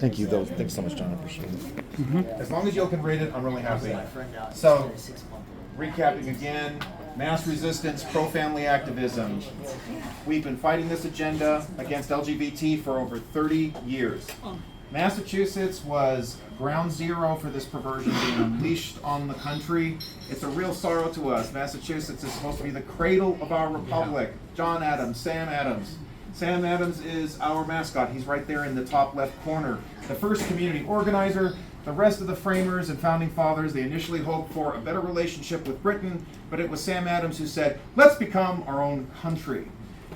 Thank you, though. Thanks so much, John. I appreciate it. As long as you can read it, I'm really happy. So, recapping again, mass resistance, pro-family activism. We've been fighting this agenda against LGBT for over 30 years. Massachusetts was ground zero for this perversion being unleashed on the country. It's a real sorrow to us. Massachusetts is supposed to be the cradle of our republic. John Adams, Sam Adams. Sam Adams is our mascot. He's right there in the top left corner. The first community organizer. The rest of the framers and founding fathers, they initially hoped for a better relationship with Britain, but it was Sam Adams who said, let's become our own country.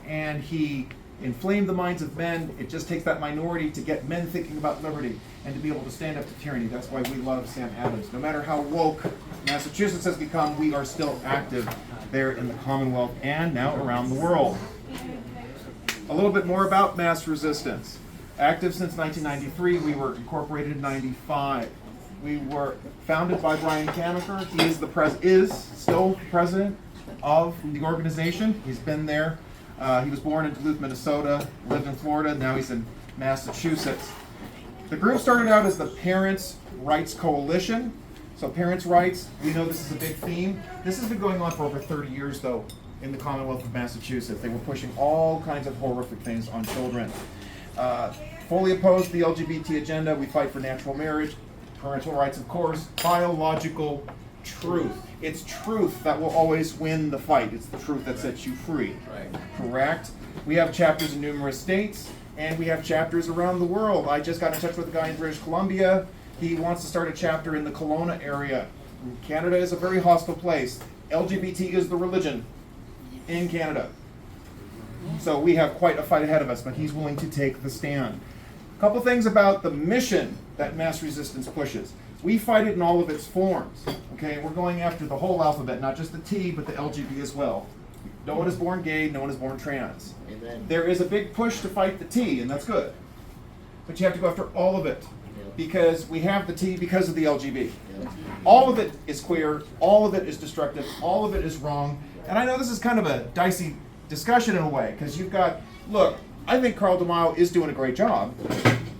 And he inflamed the minds of men. It just takes that minority to get men thinking about liberty and to be able to stand up to tyranny. That's why we love Sam Adams. No matter how woke Massachusetts has become, we are still active there in the Commonwealth and now around the world. A little bit more about mass resistance. Active since 1993. We were incorporated in 95. We were founded by Brian Kamaker. He is still president of the organization. He's been there. He was born in Duluth, Minnesota, lived in Florida, now he's in Massachusetts. The group started out as the Parents' Rights Coalition. So parents' rights, we know this is a big theme. This has been going on for over 30 years, though, in the Commonwealth of Massachusetts. They were pushing all kinds of horrific things on children. Fully opposed to the LGBT agenda. We fight for natural marriage, parental rights, of course, biological truth. It's truth that will always win the fight. It's the truth that sets you free. Right. Correct? We have chapters in numerous states, and we have chapters around the world. I just got in touch with a guy in British Columbia. He wants to start a chapter in the Kelowna area. Canada is a very hostile place. LGBT is the religion in Canada. So we have quite a fight ahead of us, but he's willing to take the stand. A couple things about the mission that mass resistance pushes. We fight it in all of its forms. Okay, we're going after the whole alphabet, not just the T, but the LGBT as well. No one is born gay, no one is born trans. Amen. There is a big push to fight the T, and that's good. But you have to go after all of it, because we have the T because of the LGBT. All of it is queer, all of it is destructive, all of it is wrong. And I know this is kind of a dicey discussion in a way, because you've got, look, I think Carl DeMaio is doing a great job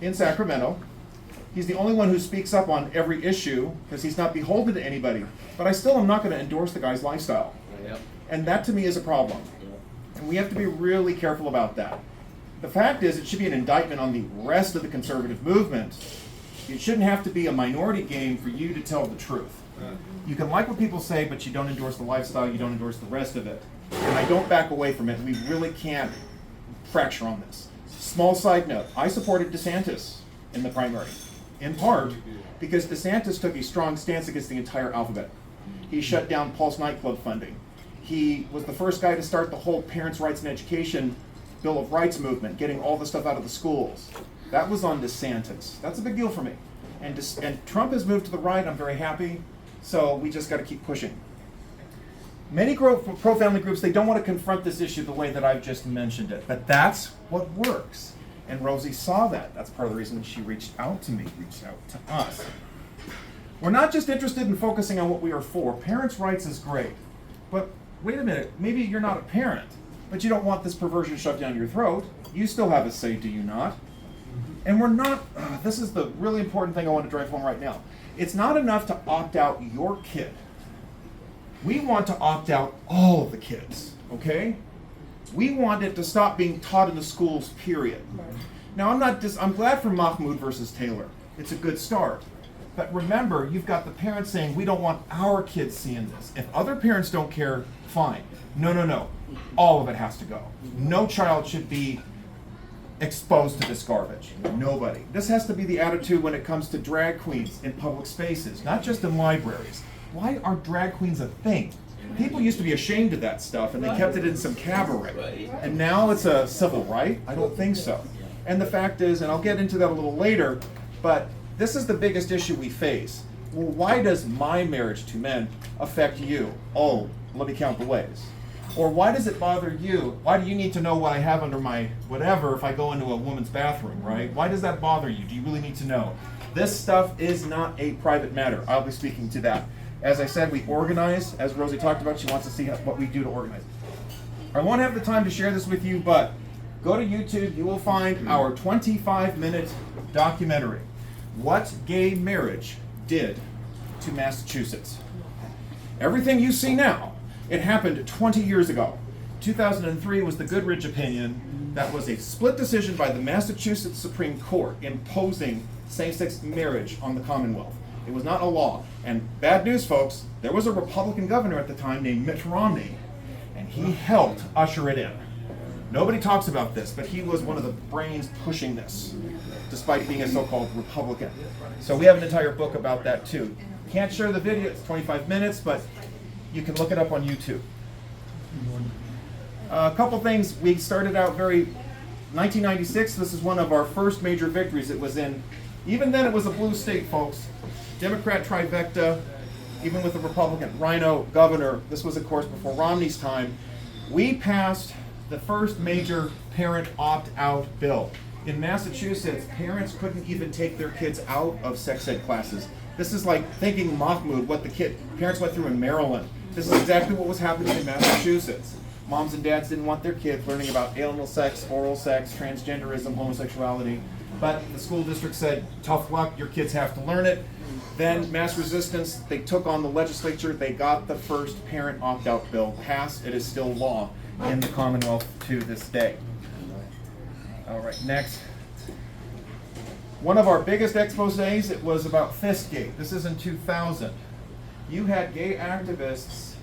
in Sacramento. He's the only one who speaks up on every issue because he's not beholden to anybody. But I still am not going to endorse the guy's lifestyle. Yep. And that to me is a problem. And we have to be really careful about that. The fact is, it should be an indictment on the rest of the conservative movement. It shouldn't have to be a minority game for you to tell the truth. You can like what people say, but you don't endorse the lifestyle, you don't endorse the rest of it. And I don't back away from it. We really can't fracture on this. Small side note, I supported DeSantis in the primary, in part because DeSantis took a strong stance against the entire alphabet. He shut down Pulse nightclub funding. He was the first guy to start the whole Parents' Rights and Education Bill of Rights movement, getting all the stuff out of the schools. That was on DeSantis. That's a big deal for me. And Trump has moved to the right. I'm very happy. So we just got to keep pushing. Many pro-family groups, they don't want to confront this issue the way that I've just mentioned it. But that's what works. And Rosie saw that. That's part of the reason she reached out to me, reached out to us. We're not just interested in focusing on what we are for. Parents' rights is great. But wait a minute, maybe you're not a parent, but you don't want this perversion shoved down your throat. You still have a say, do you not? And we're not, this is the really important thing I want to drive home right now. It's not enough to opt out your kid. We want to opt out all of the kids, okay? We want it to stop being taught in the schools, period. Now, I'm glad for Mahmoud versus Taylor. It's a good start. But remember, you've got the parents saying, we don't want our kids seeing this. If other parents don't care, fine. No. All of it has to go. No child should be exposed to this garbage. Nobody. This has to be the attitude when it comes to drag queens in public spaces, not just in libraries. Why are drag queens a thing? People used to be ashamed of that stuff, and they kept it in some cabaret. And now it's a civil right? I don't think so. And the fact is, and I'll get into that a little later, but this is the biggest issue we face. Well, why does my marriage to men affect you? Oh, let me count the ways. Or why does it bother you? Why do you need to know what I have under my whatever if I go into a woman's bathroom, right? Why does that bother you? Do you really need to know? This stuff is not a private matter. I'll be speaking to that. As I said, we organize. As Rosie talked about, she wants to see what we do to organize. I won't have the time to share this with you, but Go to YouTube, you will find our 25-minute documentary, What Gay Marriage Did to Massachusetts. Everything you see now, it happened 20 years ago. 2003 was the Goodrich opinion that was a split decision by the Massachusetts Supreme Court imposing same-sex marriage on the Commonwealth. It was not a law. And bad news, folks, there was a Republican governor at the time named Mitt Romney, and he helped usher it in. Nobody talks about this, but he was one of the brains pushing this, despite being a so-called Republican. So we have an entire book about that too. Can't share the video, it's 25 minutes, but you can look it up on YouTube. A couple things, we started out 1996, this is one of our first major victories. It was even then it was a blue state, folks. Democrat trifecta, even with the Republican Rhino governor. This was, of course, before Romney's time. We passed the first major parent opt-out bill. In Massachusetts, parents couldn't even take their kids out of sex ed classes. This is like thinking Mahmoud, what the parents went through in Maryland. This is exactly what was happening in Massachusetts. Moms and dads didn't want their kids learning about anal sex, oral sex, transgenderism, homosexuality. But the school district said, tough luck, your kids have to learn it. Then MassResistance, they took on the legislature, they got the first parent opt-out bill passed. It is still law in the Commonwealth to this day. All right, next. One of our biggest exposés, it was about Fistgate. This is in 2000. You had gay activists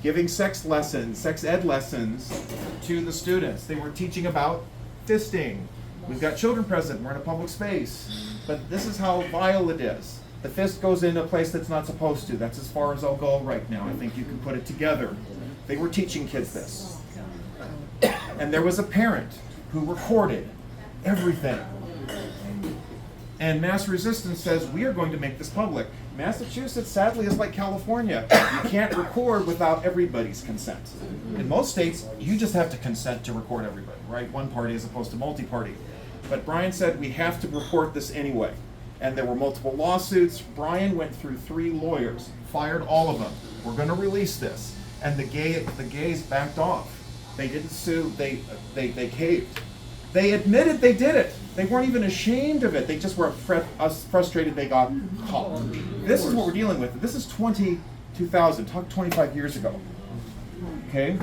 giving sex ed lessons to the students. They were teaching about fisting. We've got children present, we're in a public space. But this is how vile it is. The fist goes in a place that's not supposed to. That's as far as I'll go right now. I think you can put it together. They were teaching kids this. And there was a parent who recorded everything. And MassResistance says, we are going to make this public. Massachusetts, sadly, is like California. You can't record without everybody's consent. In most states, you just have to consent to record everybody, right? One party as opposed to multi-party. But Brian said, we have to report this anyway. And there were multiple lawsuits. Brian went through 3 lawyers, fired all of them. We're going to release this. And the gays backed off. They didn't sue, they caved. They admitted they did it. They weren't even ashamed of it. They just were frustrated they got caught. This is what we're dealing with. This is 2000, talk 25 years ago. Okay?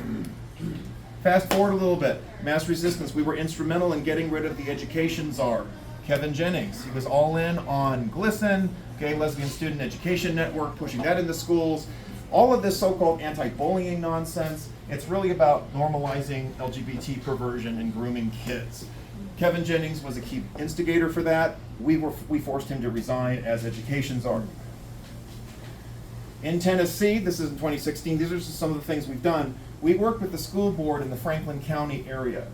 Fast forward a little bit. MassResistance, we were instrumental in getting rid of the education czar, Kevin Jennings. He was all in on GLSEN, Gay Lesbian Student Education Network, pushing that into schools. All of this so-called anti-bullying nonsense, it's really about normalizing LGBT perversion and grooming kids. Kevin Jennings was a key instigator for that. We forced him to resign as education czar. In Tennessee, this is in 2016, these are just some of the things we've done. We worked with the school board in the Franklin County area.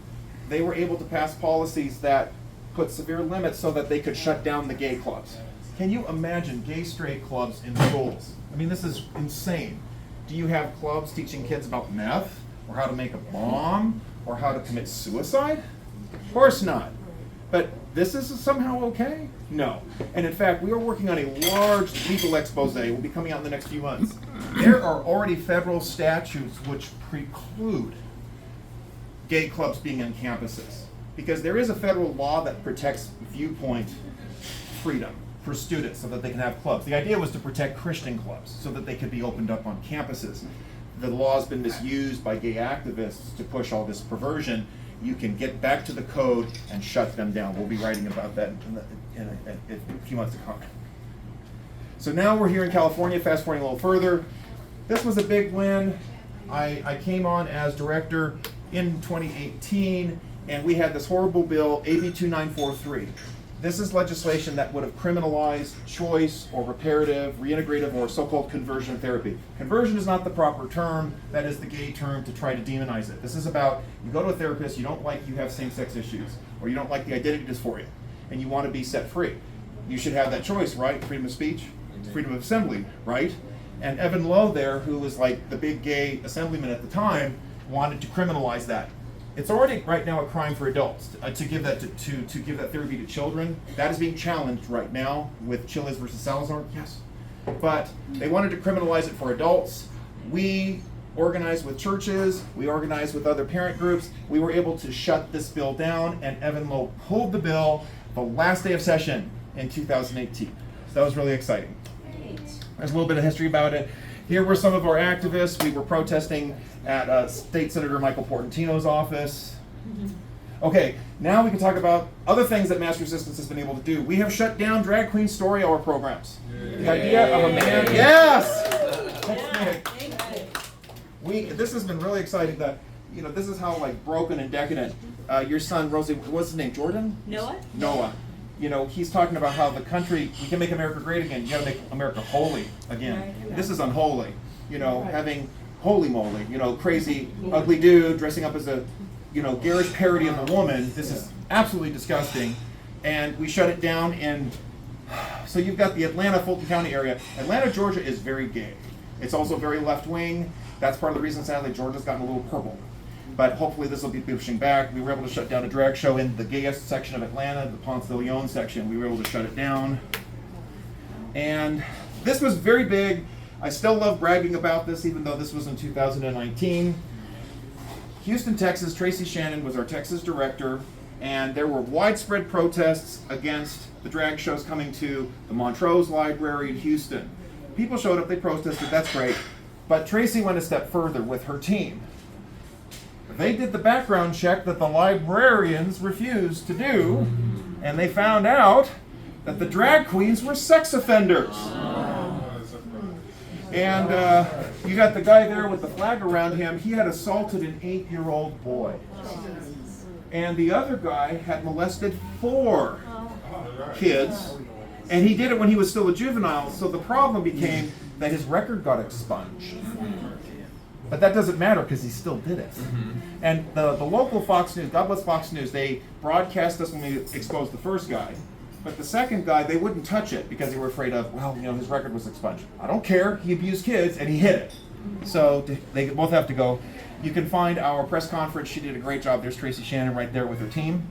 They were able to pass policies that put severe limits so that they could shut down the gay clubs. Can you imagine gay straight clubs in schools? I mean, this is insane. Do you have clubs teaching kids about meth, or how to make a bomb, or how to commit suicide? Of course not. But this is somehow okay? No. And in fact, we are working on a large legal expose. It will be coming out in the next few months. There are already federal statutes which preclude gay clubs being on campuses, because there is a federal law that protects viewpoint freedom for students so that they can have clubs. The idea was to protect Christian clubs so that they could be opened up on campuses. The law has been misused by gay activists to push all this perversion. You can get back to the code and shut them down. We'll be writing about that in a few months to come. So now we're here in California, fast forwarding a little further. This was a big win. I came on as director in 2018, and we had this horrible bill, AB 2943. This is legislation that would have criminalized choice or reparative, reintegrative, or so-called conversion therapy. Conversion is not the proper term. That is the gay term to try to demonize it. This is about, you go to a therapist, you have same-sex issues, or you don't like the identity dysphoria, and you want to be set free. You should have that choice, right? Freedom of speech, freedom of assembly, right? And Evan Lowe there, who was like the big gay assemblyman at the time, wanted to criminalize that. It's already right now a crime for adults to give that to give that therapy to children. That is being challenged right now with Chiles versus Salazar. Yes, but they wanted to criminalize it for adults. We organized with churches, we organized with other parent groups. We were able to shut this bill down, and Evan Lowe pulled the bill the last day of session in 2018. So that was really exciting. There's a little bit of history about it. Here were some of our activists. We were protesting at State Senator Michael Portantino's office. Okay, now we can talk about other things that Mass Resistance has been able to do. We have shut down drag queen story hour programs. The idea of a man, yes! This has been really exciting that, this is how like broken and decadent your son, Rosie, what's his name, Jordan? Noah. He's talking about how the country, we can make America great again. You gotta make America holy again. Right. This is unholy. Having holy moly, crazy, ugly dude dressing up as a, garish parody of a woman. This is absolutely disgusting. And we shut it down so you've got the Atlanta, Fulton County area. Atlanta, Georgia is very gay. It's also very left-wing. That's part of the reason, sadly, Georgia's gotten a little purple. But hopefully this will be pushing back. We were able to shut down a drag show in the gayest section of Atlanta, the Ponce de Leon section. We were able to shut it down. And this was very big. I still love bragging about this, even though this was in 2019. Houston, Texas, Tracy Shannon was our Texas director, and there were widespread protests against the drag shows coming to the Montrose Library in Houston. People showed up, they protested, that's great. But Tracy went a step further with her team. They did the background check that the librarians refused to do, and they found out that the drag queens were sex offenders. And you got the guy there with the flag around him. He had assaulted an 8-year-old boy. And the other guy had molested 4 kids, and he did it when he was still a juvenile, so the problem became that his record got expunged. But that doesn't matter because he still did it. And the local Fox News, God bless Fox News, they broadcast us when we exposed the first guy. But the second guy, they wouldn't touch it because they were afraid of, his record was expunged. I don't care, he abused kids and he hit it. So they both have to go. You can find our press conference. She did a great job. There's Tracy Shannon right there with her team.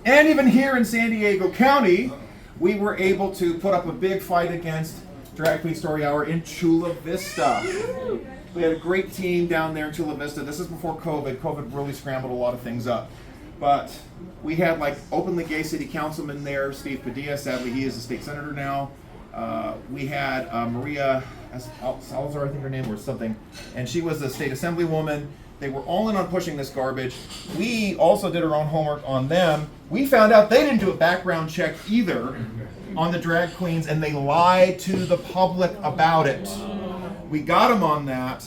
And even here in San Diego County, we were able to put up a big fight against Drag Queen Story Hour in Chula Vista. We had a great team down there in Chula Vista. This is before COVID. COVID really scrambled a lot of things up. But we had like openly gay city councilman there, Steve Padilla. Sadly, he is a state senator now. We had Maria Salazar, I think her name was something, and she was a state assemblywoman. They were all in on pushing this garbage. We also did our own homework on them. We found out they didn't do a background check either on the drag queens, and they lied to the public about it. We got them on that.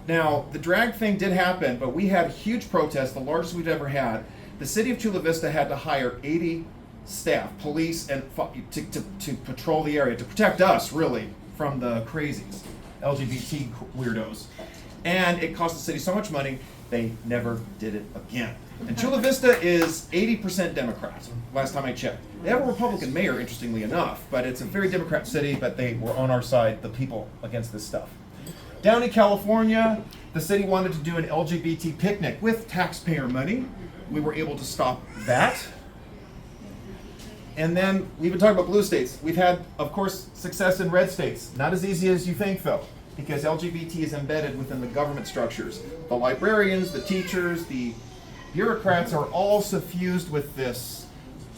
Now, the drag thing did happen, but we had a huge protest, the largest we've ever had. The city of Chula Vista had to hire 80 staff, police, and to patrol the area, to protect us, really, from the crazies, LGBT weirdos. And it cost the city so much money, they never did it again. And Chula Vista is 80% Democrat, last time I checked. They have a Republican mayor, interestingly enough, but it's a very Democrat city, but they were on our side, the people, against this stuff. Down in California, the city wanted to do an LGBT picnic with taxpayer money. We were able to stop that. And then we've been talking about blue states. We've had, of course, success in red states. Not as easy as you think, though, because LGBT is embedded within the government structures. The librarians, the teachers, the bureaucrats are all suffused with this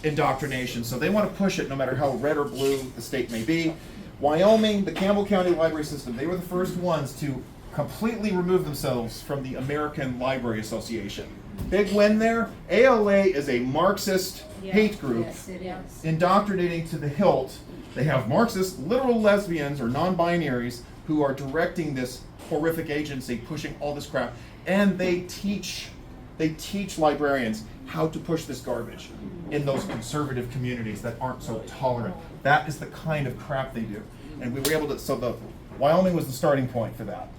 indoctrination. So they want to push it no matter how red or blue the state may be. Wyoming, the Campbell County Library System, they were the first ones to completely remove themselves from the American Library Association. Big win there. ALA is a Marxist hate group, indoctrinating to the hilt. They have Marxist, literal lesbians or non-binaries who are directing this horrific agency, pushing all this crap, and they teach librarians how to push this garbage in those conservative communities that aren't so tolerant. That is the kind of crap they do. And we were able to, so the Wyoming was the starting point for that.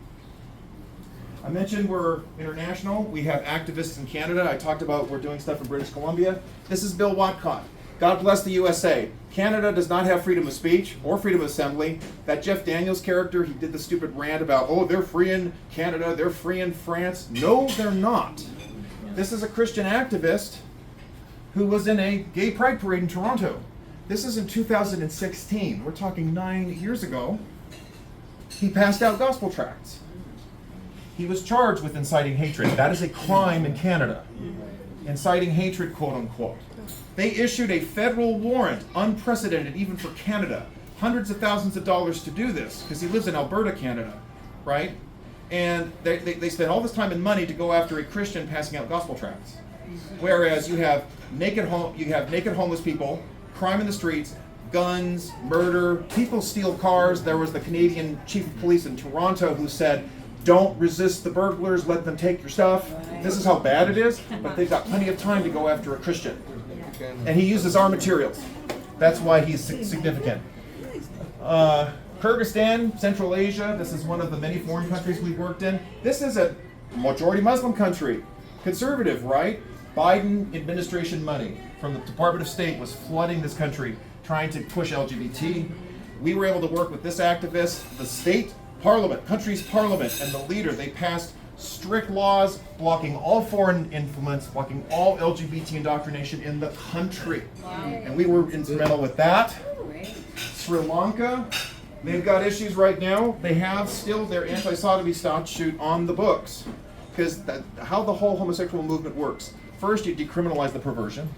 I mentioned we're international. We have activists in Canada. I talked about we're doing stuff in British Columbia. This is Bill Watcott. God bless the USA. Canada does not have freedom of speech or freedom of assembly. That Jeff Daniels character, he did the stupid rant about, they're free in Canada, they're free in France. No, they're not. This is a Christian activist who was in a gay pride parade in Toronto. This is in 2016. We're talking 9 years ago. He passed out gospel tracts. He was charged with inciting hatred. That is a crime in Canada. Inciting hatred, quote unquote. They issued a federal warrant, unprecedented even for Canada. Hundreds of thousands of dollars to do this, because he lives in Alberta, Canada, right? And they spent all this time and money to go after a Christian passing out gospel tracts. Whereas you have naked homeless people, crime in the streets, guns, murder, people steal cars. There was the Canadian chief of police in Toronto who said, don't resist the burglars, let them take your stuff. This is how bad it is, but they've got plenty of time to go after a Christian. And he uses our materials. That's why he's significant. Kyrgyzstan, Central Asia, this is one of the many foreign countries we've worked in. This is a majority Muslim country. Conservative, right? Biden administration money from the Department of State was flooding this country, trying to push LGBT. We were able to work with this activist, the state parliament, country's parliament, and the leader. They passed strict laws blocking all foreign influence, blocking all LGBT indoctrination in the country. And we were instrumental with that. Sri Lanka, they've got issues right now. They have still their anti-sodomy statute on the books. Because how the whole homosexual movement works. First, you decriminalize the perversion.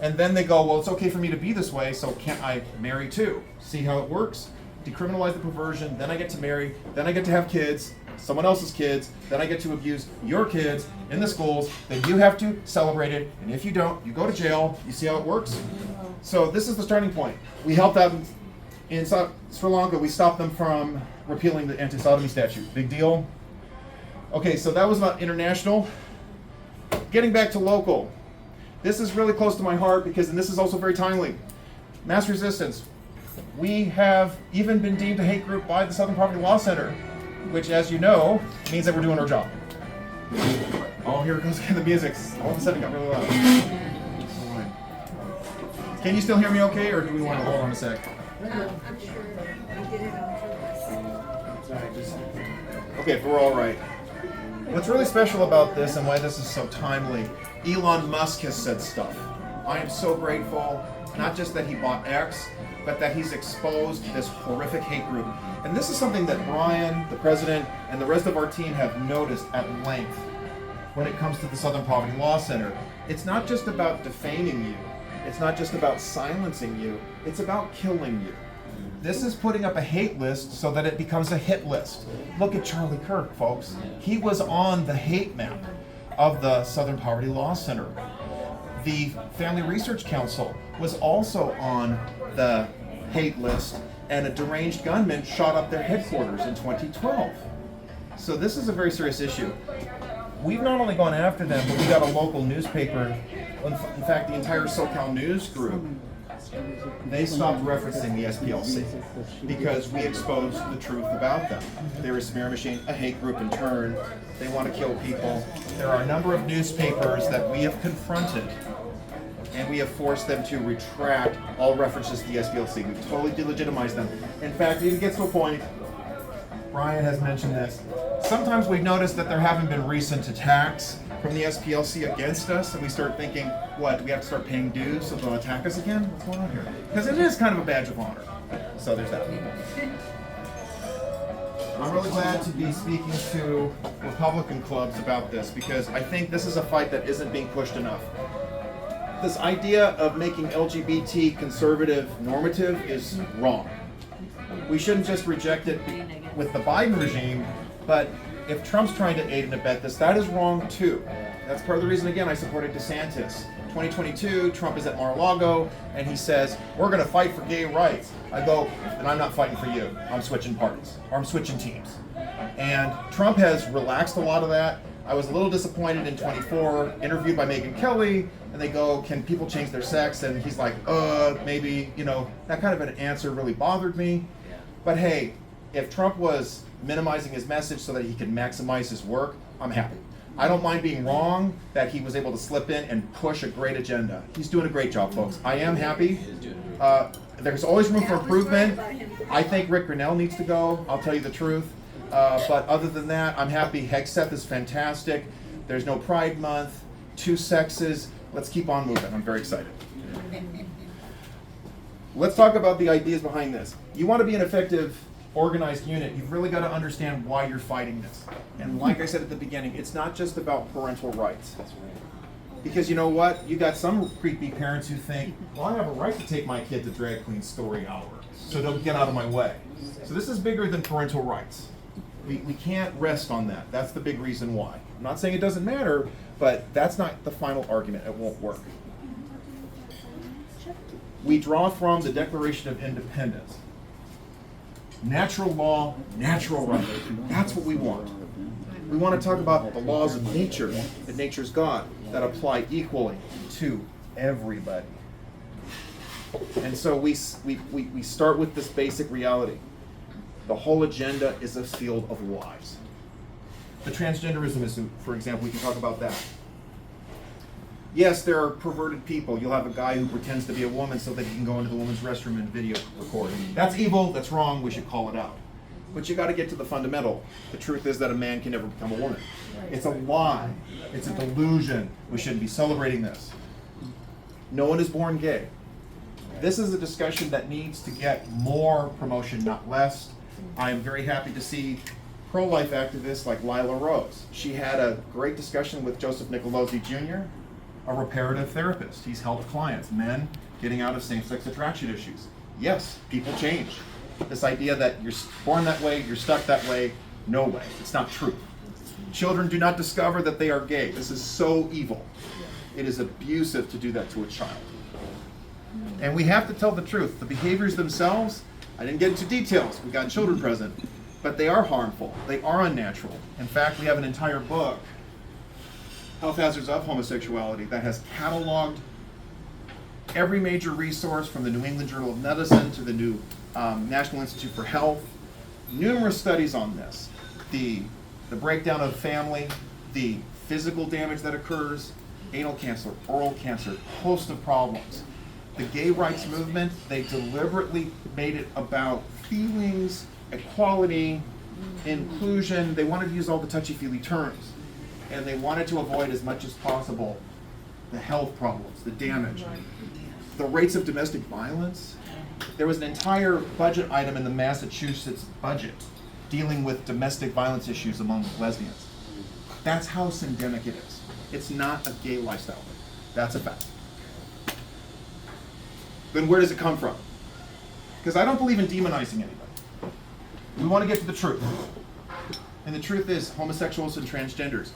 And then they go, well, it's okay for me to be this way, so can't I marry too? See how it works? Decriminalize the perversion, then I get to marry, then I get to have kids, someone else's kids, then I get to abuse your kids in the schools, then you have to celebrate it, and if you don't, you go to jail. You see how it works? So this is the starting point. We helped out in Sri Lanka. We stopped them from repealing the anti-sodomy statute. Big deal. Okay, so that was about international. Getting back to local. This is really close to my heart because, and this is also very timely. Mass Resistance. We have even been deemed a hate group by the Southern Poverty Law Center, which, as you know, means that we're doing our job. Oh, here goes the music. All of a sudden it got really loud. Can you still hear me okay, or do we want to hold on a sec? I'm sure we did it on purpose. Okay, if we're all right. What's really special about this and why this is so timely, Elon Musk has said stuff. I am so grateful, not just that he bought X, but that he's exposed this horrific hate group. And this is something that Brian, the president, and the rest of our team have noticed at length when it comes to the Southern Poverty Law Center. It's not just about defaming you. It's not just about silencing you. It's about killing you. This is putting up a hate list so that it becomes a hit list. Look at Charlie Kirk, folks. He was on the hate map of the Southern Poverty Law Center. The Family Research Council was also on the hate list, and a deranged gunman shot up their headquarters in 2012. So this is a very serious issue. We've not only gone after them, but we got a local newspaper, in fact, the entire SoCal News Group, they stopped referencing the SPLC because we exposed the truth about them. They're a smear machine, a hate group in turn. They want to kill people. There are a number of newspapers that we have confronted, and we have forced them to retract all references to the SPLC. We've totally delegitimized them. In fact, it even gets to a point, Brian has mentioned this, sometimes we've noticed that there haven't been recent attacks from the SPLC against us, and we start thinking, what, do we have to start paying dues so they'll attack us again? What's going on here? Because it is kind of a badge of honor. So there's that. I'm really glad to be speaking to Republican clubs about this, because I think this is a fight that isn't being pushed enough. This idea of making LGBT conservative normative is wrong. We shouldn't just reject it with the Biden regime, but if Trump's trying to aid and abet this, that is wrong too. That's part of the reason, again, I supported DeSantis. 2022, Trump is at Mar-a-Lago, and he says, we're going to fight for gay rights. I go, and I'm not fighting for you. I'm switching parties, or I'm switching teams. And Trump has relaxed a lot of that. I was a little disappointed in 24, interviewed by Megyn Kelly, and they go, can people change their sex? And he's like, maybe, that kind of an answer really bothered me. But hey, if Trump was minimizing his message so that he could maximize his work, I'm happy. I don't mind being wrong that he was able to slip in and push a great agenda. He's doing a great job, folks. I am happy. There's always room for improvement. I think Rick Grinnell needs to go, I'll tell you the truth. But other than that, I'm happy. Hegseth is fantastic. There's no Pride Month, 2 sexes. Let's keep on moving. I'm very excited. Let's talk about the ideas behind this. You want to be an effective organized unit, you've really got to understand why you're fighting this. And like I said at the beginning, it's not just about parental rights. Because you know what? You got some creepy parents who think, well, I have a right to take my kid to drag queen story hour, so don't get out of my way. So this is bigger than parental rights. We can't rest on that. That's the big reason why. I'm not saying it doesn't matter, but that's not the final argument. It won't work. We draw from the Declaration of Independence. Natural law, natural right. That's what we want. We want to talk about the laws of nature, that nature's God, that apply equally to everybody. And so we start with this basic reality. The whole agenda is a field of lies. The transgenderism is, for example, we can talk about that. Yes, there are perverted people. You'll have a guy who pretends to be a woman so that he can go into the woman's restroom and video record. That's evil, that's wrong, we should call it out. But you got to get to the fundamental. The truth is that a man can never become a woman. It's a lie. It's a delusion. We shouldn't be celebrating this. No one is born gay. This is a discussion that needs to get more promotion, not less. I am very happy to see pro-life activists like Lila Rose. She had a great discussion with Joseph Nicolosi Jr., a reparative therapist. He's helped clients, men getting out of same-sex attraction issues. Yes, people change. This idea that you're born that way, you're stuck that way, no way. It's not true. Children do not discover that they are gay. This is so evil. It is abusive to do that to a child. And we have to tell the truth. The behaviors themselves, I didn't get into details. We got children present, but they are harmful. They are unnatural. In fact, we have an entire book, Health Hazards of Homosexuality, that has cataloged every major resource from the New England Journal of Medicine to the new National Institute for Health. Numerous studies on this. The breakdown of family, the physical damage that occurs, anal cancer, oral cancer, host of problems. The gay rights movement, they deliberately made it about feelings, equality, inclusion. They wanted to use all the touchy-feely terms. And they wanted to avoid as much as possible the health problems, the damage. The rates of domestic violence. There was an entire budget item in the Massachusetts budget dealing with domestic violence issues among lesbians. That's how syndemic it is. It's not a gay lifestyle. That's a fact. Then where does it come from? Because I don't believe in demonizing anybody. We want to get to the truth. And the truth is, homosexuals and transgenders,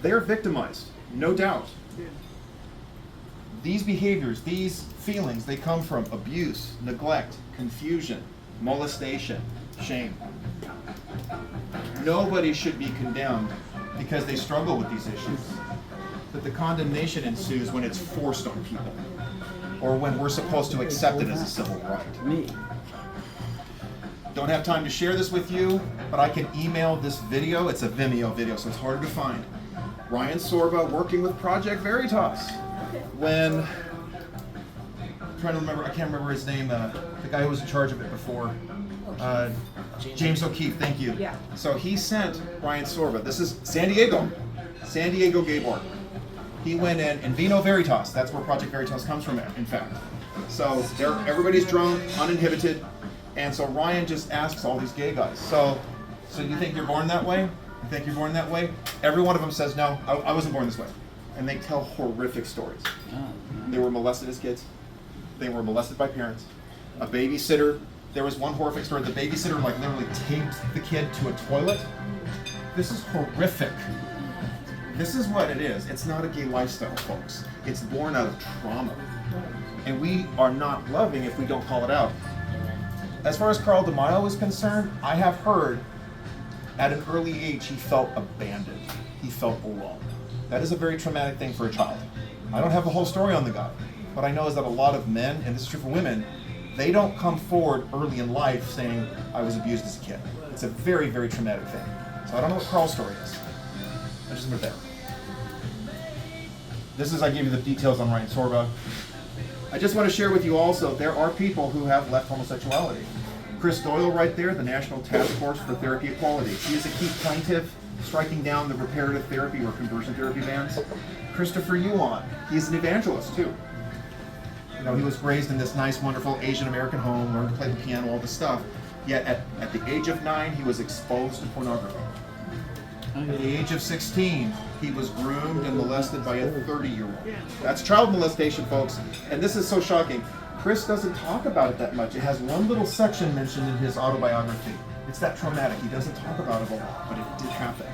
they are victimized, no doubt. These behaviors, these feelings, they come from abuse, neglect, confusion, molestation, shame. Nobody should be condemned because they struggle with these issues. But the condemnation ensues when it's forced on people, or when we're supposed to accept it as a civil right. Don't have time to share this with you, but I can email this video. It's a Vimeo video, so it's harder to find. Ryan Sorba working with Project Veritas. When, I'm trying to remember, I can't remember his name, the guy who was in charge of it before. James O'Keefe, thank you. Yeah. So he sent Ryan Sorba, this is San Diego Gay Board. He went in Vino Veritas, that's where Project Veritas comes from, in fact. So everybody's drunk, uninhibited, and so Ryan just asks all these gay guys, so you think you're born that way? You think you're born that way? Every one of them says, no, I wasn't born this way. And they tell horrific stories. They were molested as kids. They were molested by parents. A babysitter. There was one horrific story. The babysitter literally taped the kid to a toilet. This is horrific. This is what it is. It's not a gay lifestyle, folks. It's born out of trauma. And we are not loving if we don't call it out. As far as Carl DeMaio is concerned, I have heard at an early age he felt abandoned. He felt alone. That is a very traumatic thing for a child. I don't have the whole story on the guy. What I know is that a lot of men, and this is true for women, they don't come forward early in life saying, I was abused as a kid. It's a very, very traumatic thing. So I don't know what Carl's story is. I just went there. I gave you the details on Ryan Sorba. I just want to share with you also, there are people who have left homosexuality. Chris Doyle right there, the National Task Force for Therapy Equality. He is a key plaintiff striking down the reparative therapy or conversion therapy bans. Christopher Yuan, he's an evangelist too. You know, he was raised in this nice, wonderful Asian American home, learned to play the piano, all this stuff. Yet at the age of 9, he was exposed to pornography. At the age of 16, he was groomed and molested by a 30-year-old. That's child molestation, folks. And this is so shocking. Chris doesn't talk about it that much. It has one little section mentioned in his autobiography. It's that traumatic. He doesn't talk about it a lot, but it did happen.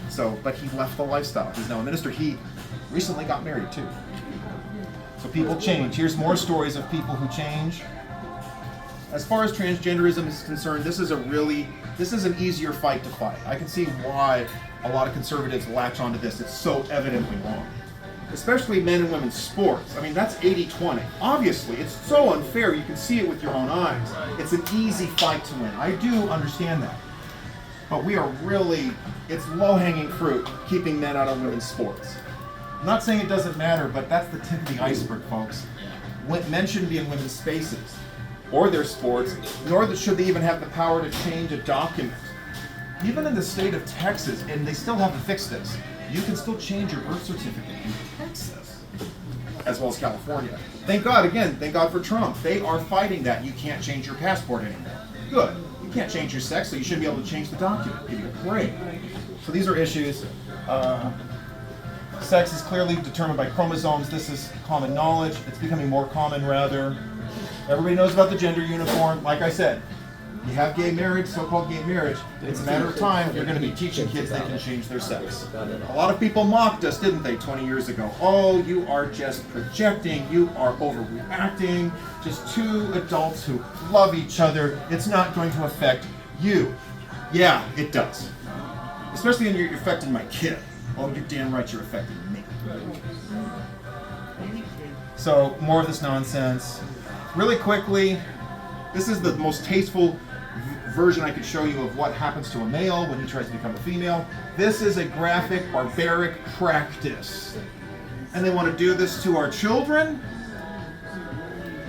So, but he left the lifestyle. He's now a minister. He recently got married too. So people change. Here's more stories of people who change. As far as transgenderism is concerned, this is an easier fight to fight. I can see why a lot of conservatives latch onto this. It's so evidently wrong. Especially men and women's sports. I mean, that's 80-20. Obviously, it's so unfair. You can see it with your own eyes. It's an easy fight to win. I do understand that. But we are really, it's low-hanging fruit keeping men out of women's sports. I'm not saying it doesn't matter, but that's the tip of the iceberg, folks. Men shouldn't be in women's spaces or their sports, nor should they even have the power to change a document. Even in the state of Texas, and they still haven't fixed this, you can still change your birth certificate in Texas, as well as California. Thank God, again, thank God for Trump. They are fighting that. You can't change your passport anymore. Good. You can't change your sex, so you shouldn't be able to change the document. Give you a break. So these are issues. Sex is clearly determined by chromosomes. This is common knowledge. It's becoming more common, rather. Everybody knows about the gender uniform. Like I said, you have gay marriage, so-called gay marriage. It's a matter of time. You're going to be teaching kids they can change their sex. A lot of people mocked us, didn't they, 20 years ago? Oh, you are just projecting. You are overreacting. Just two adults who love each other. It's not going to affect you. Yeah, it does. Especially when you're affecting my kid. Oh, you're damn right you're affecting me. So, more of this nonsense. Really quickly, this is the most tasteful version I could show you of what happens to a male when he tries to become a female. This is a graphic, barbaric practice. And they want to do this to our children.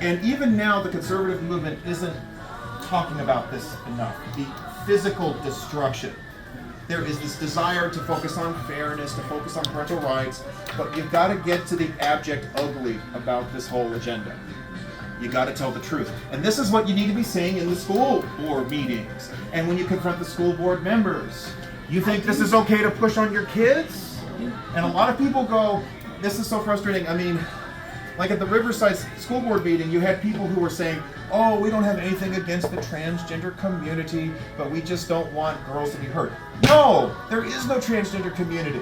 And even now, the conservative movement isn't talking about this enough. The physical destruction. There is this desire to focus on fairness, to focus on parental rights, but you've got to get to the abject ugly about this whole agenda. You got to tell the truth. And this is what you need to be saying in the school board meetings. And when you confront the school board members, you think this is okay to push on your kids? And a lot of people go, this is so frustrating. I mean, like at the Riverside school board meeting, you had people who were saying, oh, we don't have anything against the transgender community, but we just don't want girls to be hurt. No, there is no transgender community.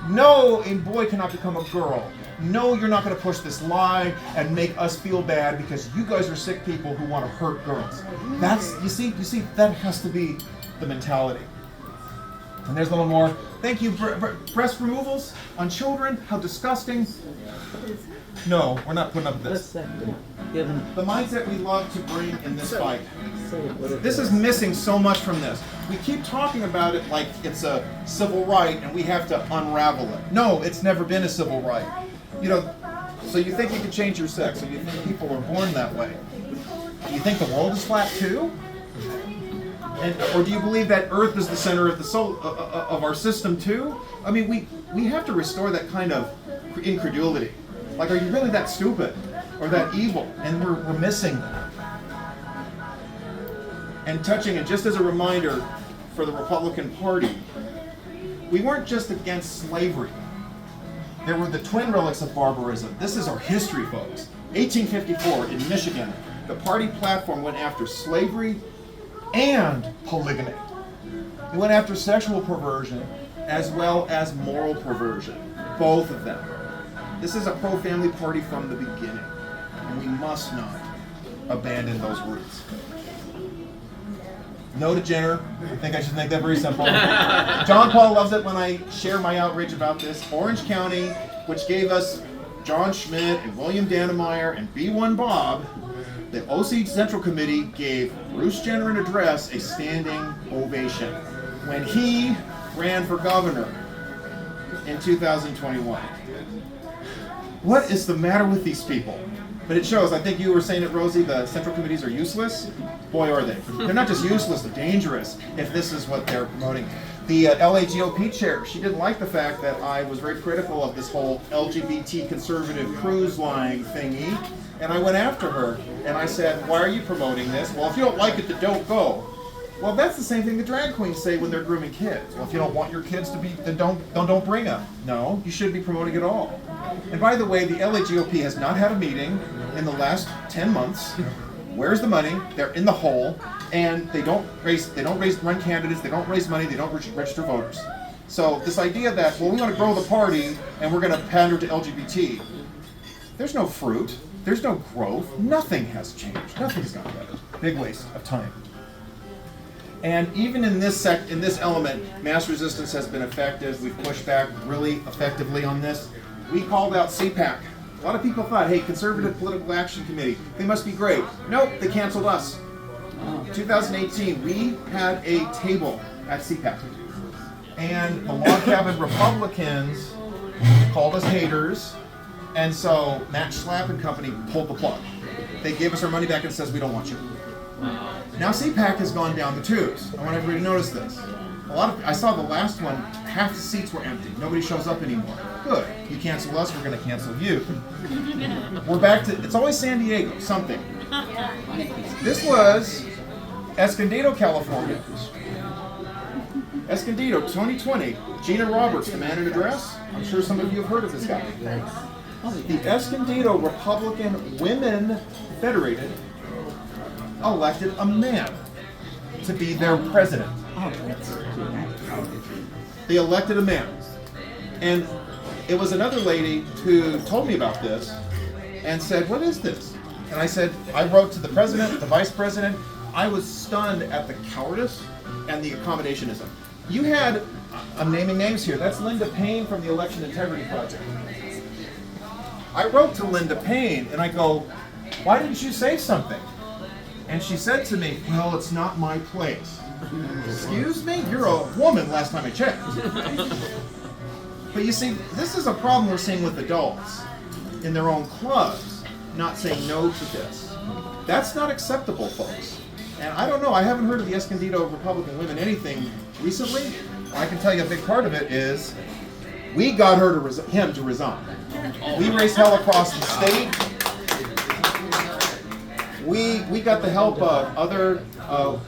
No, a boy cannot become a girl. No, you're not going to push this lie and make us feel bad because you guys are sick people who want to hurt girls. That's, you see, that has to be the mentality. And there's a little more. Thank you. Breast removals on children, how disgusting. No, we're not putting up with this. The mindset we love to bring in this fight. This is missing so much from this. We keep talking about it like it's a civil right and we have to unravel it. No, it's never been a civil right. You know, so you think you can change your sex, or you think people are born that way. Do you think the world is flat too? Or do you believe that Earth is the center of the of our system too? I mean, we have to restore that kind of incredulity. Like, are you really that stupid or that evil? And we're missing that. And touching it, just as a reminder for the Republican Party, we weren't just against slavery. There were the twin relics of barbarism. This is our history, folks. 1854 in Michigan, the party platform went after slavery and polygamy. It went after sexual perversion as well as moral perversion, both of them. This is a pro-family party from the beginning, and we must not abandon those roots. No to Jenner. I think I should make that very simple. John Paul loves it when I share my outrage about this. Orange County, which gave us John Schmidt and William Dannemeyer and B1 Bob, the OC Central Committee gave Bruce Jenner an address, a standing ovation, when he ran for governor in 2021. What is the matter with these people? But it shows, I think you were saying it, Rosie, the central committees are useless. Boy, are they. They're not just useless, they're dangerous if this is what they're promoting. The LA GOP chair, she didn't like the fact that I was very critical of this whole LGBT conservative cruise line thingy. And I went after her, and I said, why are you promoting this? Well, if you don't like it, then don't go. Well, that's the same thing the drag queens say when they're grooming kids. Well, if you don't want your kids to be, then don't bring them. No, you shouldn't be promoting it all. And by the way, the LA GOP has not had a meeting in the last 10 months. Where's the money? They're in the hole, and they don't run candidates, they don't raise money, they don't register voters. So this idea that, well, we want to grow the party and we're going to pander to LGBT, there's no fruit, there's no growth, nothing has changed, nothing's gotten better. Big waste of time. And even in this element, mass resistance has been effective. We've pushed back really effectively on this. We called out CPAC. A lot of people thought, hey, Conservative Political Action Committee, they must be great. Nope, they canceled us. 2018, we had a table at CPAC. And the log cabin Republicans called us haters, and so Matt Schlapp and company pulled the plug. They gave us our money back and says, we don't want you. Now CPAC has gone down the tubes. I want everybody to notice this. I saw the last one, half the seats were empty. Nobody shows up anymore. Good. You cancel us, we're going to cancel you. We're back to, it's always San Diego, something. This was Escondido, California. Escondido, 2020. Gina Roberts, Command and Address. I'm sure some of you have heard of this guy. The Escondido Republican Women Federated elected a man to be their president. They elected a man. And it was another lady who told me about this and said, what is this? And I said, I wrote to the president, the vice president. I was stunned at the cowardice and the accommodationism. You had, I'm naming names here, that's Linda Payne from the Election Integrity Project. I wrote to Linda Payne and I go, why didn't you say something? And she said to me, well, it's not my place. Excuse me? You're a woman last time I checked. But you see, this is a problem we're seeing with adults in their own clubs, not saying no to this. That's not acceptable, folks. And I don't know, I haven't heard of the Escondido Republican women anything recently. I can tell you a big part of it is we got him to resign. We raised hell across the state. We got the help of other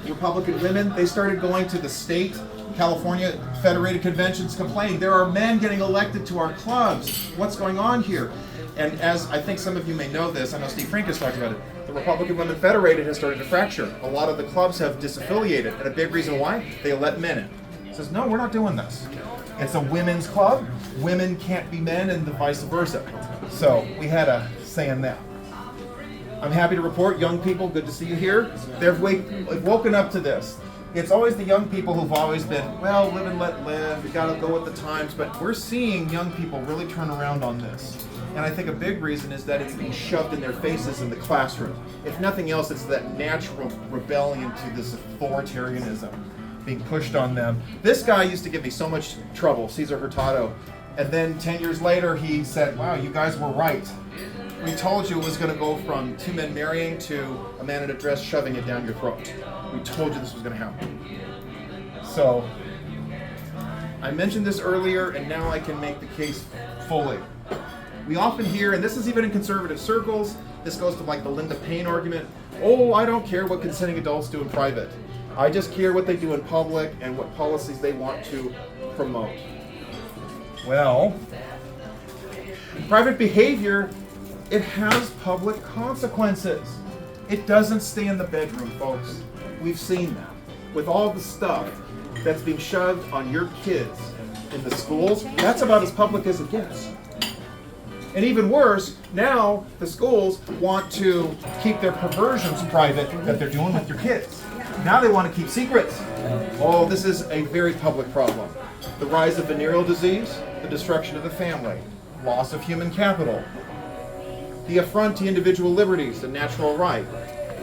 Republican women. They started going to the state, California Federated Conventions complaining, there are men getting elected to our clubs. What's going on here? And as I think some of you may know this, I know Steve Frank has talked about it, the Republican Women Federated has started to fracture. A lot of the clubs have disaffiliated, and a big reason why? They let men in. It says, no, we're not doing this. It's a women's club. Women can't be men, and the vice versa. So we had a say in that. I'm happy to report, young people, good to see you here. They've woken up to this. It's always the young people who've always been, well, live and let live, you gotta go with the times, but we're seeing young people really turn around on this. And I think a big reason is that it's being shoved in their faces in the classroom. If nothing else, it's that natural rebellion to this authoritarianism being pushed on them. This guy used to give me so much trouble, Cesar Hurtado, and then 10 years later he said, wow, you guys were right. We told you it was going to go from two men marrying to a man in a dress shoving it down your throat. We told you this was going to happen. So, I mentioned this earlier, and now I can make the case fully. We often hear, and this is even in conservative circles, this goes to like the Linda Payne argument, oh, I don't care what consenting adults do in private. I just care what they do in public and what policies they want to promote. Well, private behavior, it has public consequences. It doesn't stay in the bedroom, folks. We've seen that. With all the stuff that's being shoved on your kids in the schools, that's about as public as it gets. And even worse, now the schools want to keep their perversions private that they're doing with your kids. Now they want to keep secrets. Oh, this is a very public problem. The rise of venereal disease, the destruction of the family, loss of human capital, the affront to individual liberties and natural right.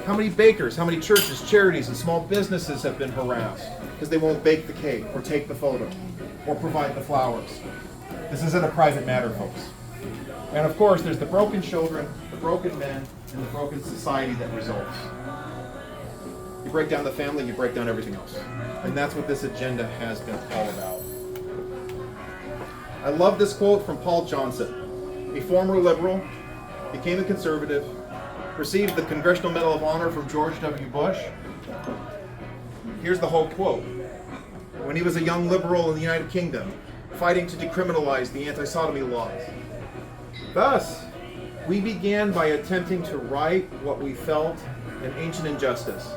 How many bakers, how many churches, charities, and small businesses have been harassed because they won't bake the cake or take the photo or provide the flowers? This isn't a private matter, folks. And of course, there's the broken children, the broken men, and the broken society that results. You break down the family, you break down everything else. And that's what this agenda has been all about. I love this quote from Paul Johnson, a former liberal, became a conservative, received the Congressional Medal of Honor from George W. Bush. Here's the whole quote. When he was a young liberal in the United Kingdom, fighting to decriminalize the anti-sodomy laws. Thus, we began by attempting to right what we felt an ancient injustice,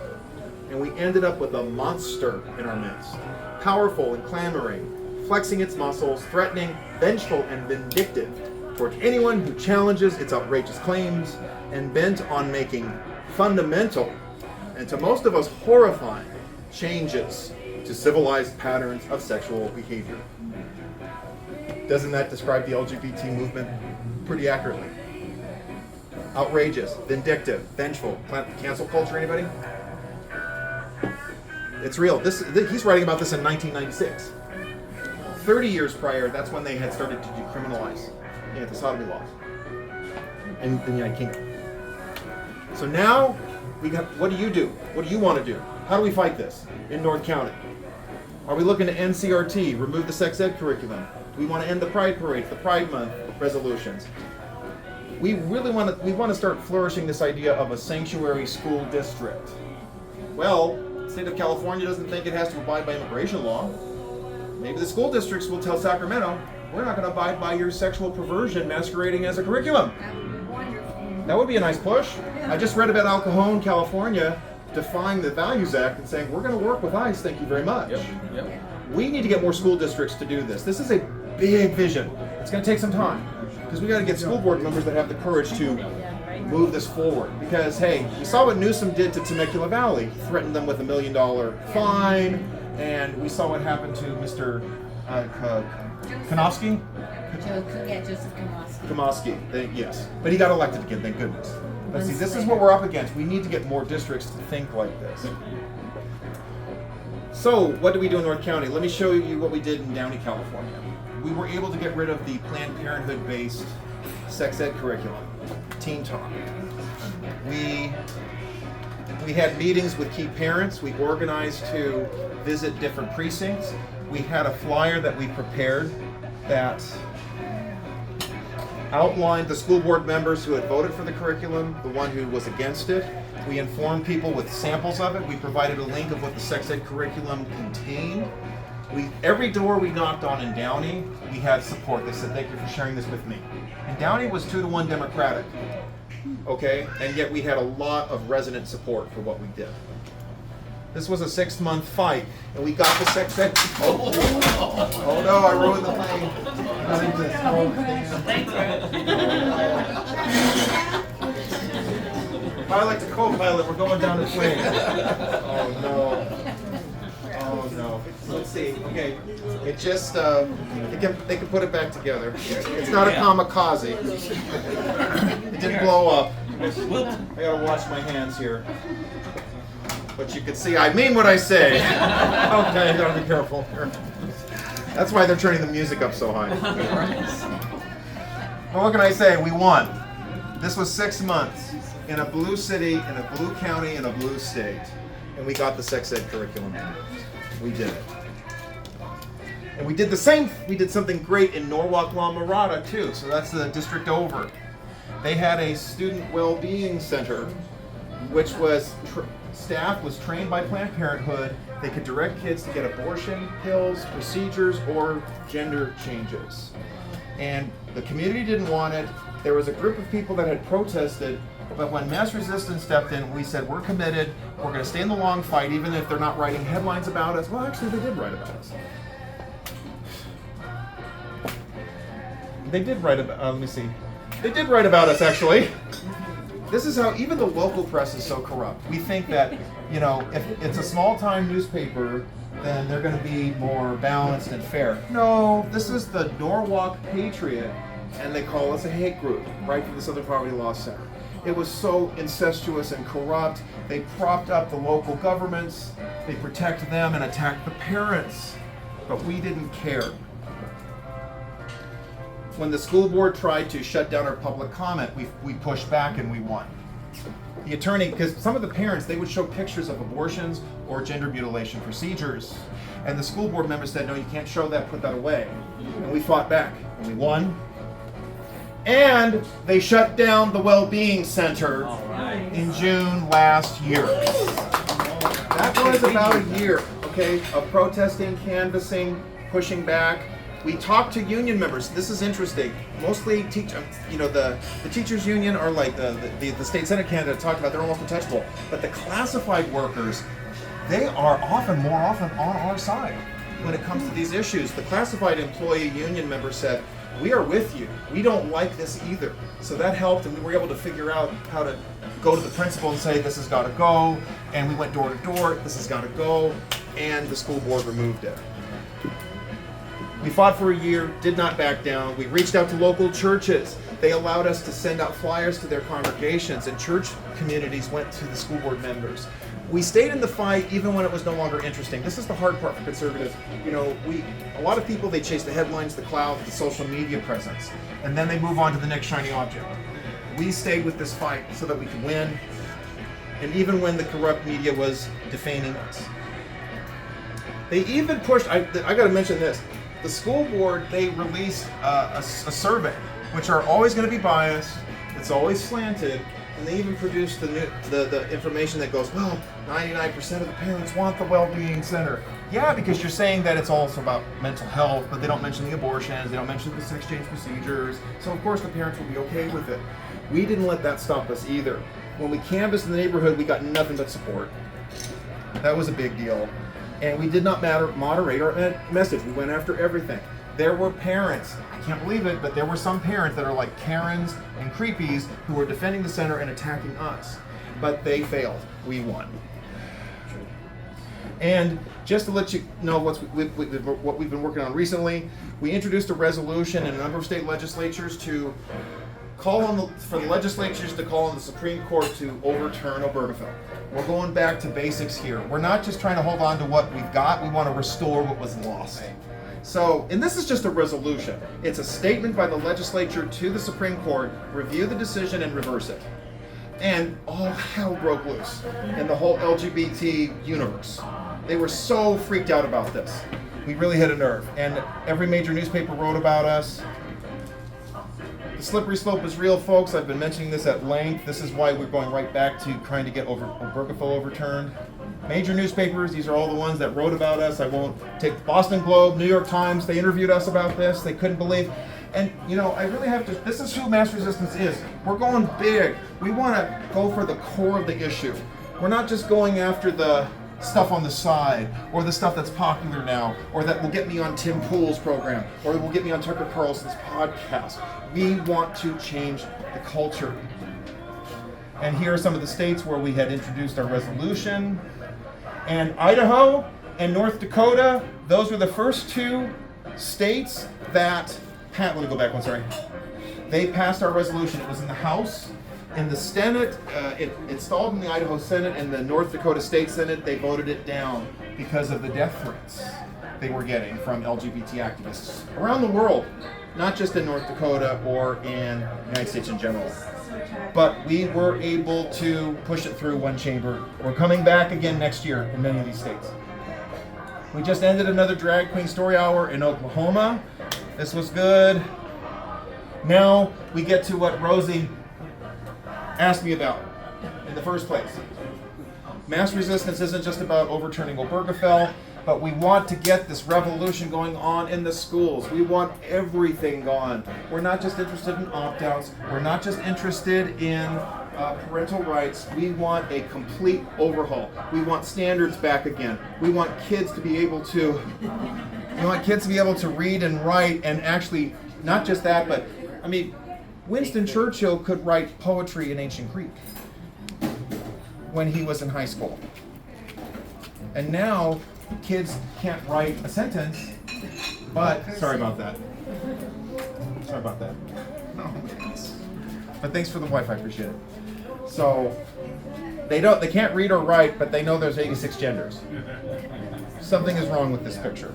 and we ended up with a monster in our midst, powerful and clamoring, flexing its muscles, threatening, vengeful, and vindictive towards anyone who challenges its outrageous claims, and bent on making fundamental, and to most of us horrifying, changes to civilized patterns of sexual behavior. Doesn't that describe the LGBT movement pretty accurately? Outrageous, vindictive, vengeful, cancel culture, anybody? It's real. He's writing about this in 1996. 30 years prior, that's when they had started to decriminalize anti-sodomy laws in the United Kingdom. So now, what do you do? What do you want to do? How do we fight this in North County? Are we looking to end CRT, remove the sex ed curriculum? Do we want to end the Pride parades, the Pride Month resolutions? We really want to start flourishing this idea of a sanctuary school district. Well, the state of California doesn't think it has to abide by immigration law. Maybe the school districts will tell Sacramento, we're not going to abide by your sexual perversion masquerading as a curriculum. That would be wonderful. That would be a nice push. I just read about El Cajon, California, defying the Values Act and saying, we're going to work with ICE, thank you very much. Yep. We need to get more school districts to do this. This is a big vision. It's going to take some time because we got to get school board members that have the courage to move this forward. Because, hey, we saw what Newsom did to Temecula Valley, threatened them with $1 million fine, and we saw what happened to Mr. Konofsky? Joseph Kamosky. Kamosky, yes. But he got elected again, thank goodness. But see, this is what we're up against. We need to get more districts to think like this. So, what do we do in North County? Let me show you what we did in Downey, California. We were able to get rid of the Planned Parenthood-based sex ed curriculum, Teen Talk. We had meetings with key parents. We organized to visit different precincts. We had a flyer that we prepared that outlined the school board members who had voted for the curriculum, the one who was against it. We informed people with samples of it. We provided a link of what the sex ed curriculum contained. Every door we knocked on in Downey, we had support. They said, thank you for sharing this with me. And Downey was 2-1 Democratic, okay? And yet we had a lot of resident support for what we did. This was a 6-month fight, and we got the sex ed. Oh no, I ruined the plane. Pilot to co-pilot, we're going down the plane. Oh no. Oh no. Let's see. Okay, it just they can put it back together. It's not a kamikaze. It didn't blow up. I gotta wash my hands here. But you can see I mean what I say. Okay, I gotta be careful here. That's why they're turning the music up so high. Well, what can I say? We won. This was 6 months in a blue city, in a blue county, in a blue state, and we got the sex ed curriculum. We did it. And we did something great in Norwalk, La Mirada too, so that's the district over. They had a student well-being center, which was staff was trained by Planned Parenthood. They could direct kids to get abortion pills, procedures, or gender changes. And the community didn't want it. There was a group of people that had protested, but when MassResistance stepped in, we said, we're committed, we're going to stay in the long fight, even if they're not writing headlines about us. Well, actually, they did write about us. They did write about, let me see. They did write about us, actually. This is how even the local press is so corrupt. We think that, if it's a small-time newspaper, then they're going to be more balanced and fair. No, this is the Norwalk Patriot, and they call us a hate group, right from the Southern Poverty Law Center. It was so incestuous and corrupt. They propped up the local governments, they protect them and attack the parents, but we didn't care. When the school board tried to shut down our public comment, we pushed back and we won. The attorney, because some of the parents, they would show pictures of abortions or gender mutilation procedures, and the school board members said, no, you can't show that, put that away. And we fought back, and we won. And they shut down the Wellbeing Center in June last year. That was about a year, okay, of protesting, canvassing, pushing back. We talked to union members. This is interesting. Mostly, the teachers union are like the state senate candidate talked about. They're almost untouchable. But the classified workers, they are more often on our side when it comes to these issues. The classified employee union member said, "We are with you. We don't like this either." So that helped, and we were able to figure out how to go to the principal and say, "This has got to go." And we went door to door. "This has got to go," and the school board removed it. We fought for a year, did not back down. We reached out to local churches. They allowed us to send out flyers to their congregations, and church communities went to the school board members. We stayed in the fight even when it was no longer interesting. This is the hard part for conservatives. A lot of people, they chase the headlines, the clout, the social media presence, and then they move on to the next shiny object. We stayed with this fight so that we could win, and even when the corrupt media was defaming us. They even pushed, I got to mention this, the school board, they released a survey, which are always going to be biased, it's always slanted, and they even produced the information that goes, well, 99% of the parents want the Wellbeing Center. Yeah, because you're saying that it's also about mental health, but they don't mention the abortions, they don't mention the sex change procedures, so of course the parents will be okay with it. We didn't let that stop us either. When we canvassed in the neighborhood, we got nothing but support. That was a big deal. And we did not moderate our message. We went after everything. There were parents, I can't believe it, but there were some parents that are like Karens and creepies who were defending the center and attacking us. But they failed. We won. And just to let you know what we've been working on recently, we introduced a resolution in a number of state legislatures to call on for the legislatures to call on the Supreme Court to overturn Obergefell. We're going back to basics here. We're not just trying to hold on to what we've got, we want to restore what was lost. So, and this is just a resolution. It's a statement by the legislature to the Supreme Court, review the decision and reverse it. And all hell broke loose in the whole LGBT universe. They were so freaked out about this. We really hit a nerve. And every major newspaper wrote about us. The slippery slope is real, folks. I've been mentioning this at length. This is why we're going right back to trying to get Obergefell overturned. Major newspapers, these are all the ones that wrote about us. I won't take the Boston Globe, New York Times, they interviewed us about this. They couldn't believe. And, I really have to, this is who Mass Resistance is. We're going big. We want to go for the core of the issue. We're not just going after the stuff on the side, or the stuff that's popular now, or that will get me on Tim Pool's program, or will get me on Tucker Carlson's podcast. We want to change the culture. And here are some of the states where we had introduced our resolution. And Idaho and North Dakota, those were the first two states that, let me go back one, sorry. They passed our resolution. It was in the House. In the Senate, it stalled in the Idaho Senate, and the North Dakota State Senate, they voted it down because of the death threats they were getting from LGBT activists around the world, not just in North Dakota or in the United States in general. But we were able to push it through one chamber. We're coming back again next year in many of these states. We just ended another drag queen story hour in Oklahoma. This was good. Now we get to what Rosie asked me about in the first place. Mass resistance isn't just about overturning Obergefell, but we want to get this revolution going on in the schools. We want everything gone. We're not just interested in opt-outs. We're not just interested in parental rights. We want a complete overhaul. We want standards back again. We want kids to be able to read and write, and actually not just that, but Winston Churchill could write poetry in ancient Greek when he was in high school. And now kids can't write a sentence, but sorry about that. But thanks for the Wi-Fi, appreciate it. So they can't read or write, but they know there's 86 genders. Something is wrong with this picture.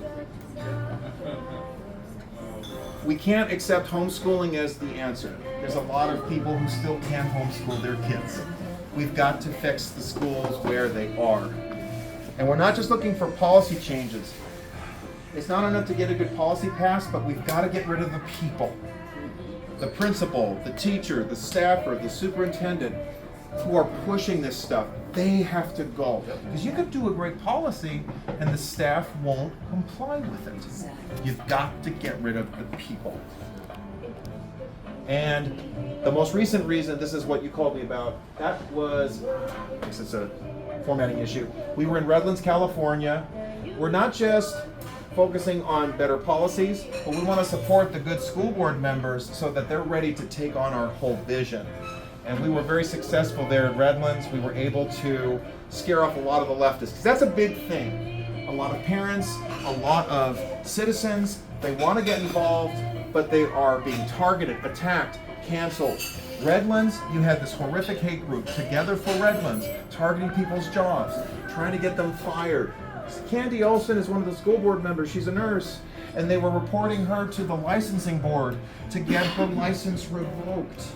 We can't accept homeschooling as the answer. There's a lot of people who still can't homeschool their kids. We've got to fix the schools where they are. And we're not just looking for policy changes. It's not enough to get a good policy passed, but we've got to get rid of the people. the principal, the teacher, the staffer, the superintendent, who are pushing this stuff, they have to go. Because you could do a great policy and the staff won't comply with it. You've got to get rid of the people. And the most recent reason, this is what you called me about, that was, I guess it's a formatting issue. We were in Redlands, California. We're not just focusing on better policies, but we want to support the good school board members so that they're ready to take on our whole vision. And we were very successful there at Redlands. We were able to scare off a lot of the leftists, because that's a big thing. A lot of parents, a lot of citizens, they want to get involved, but they are being targeted, attacked, canceled. Redlands, you had this horrific hate group, Together for Redlands, targeting people's jobs, trying to get them fired. Candy Olson is one of the school board members. She's a nurse. And they were reporting her to the licensing board to get her license revoked.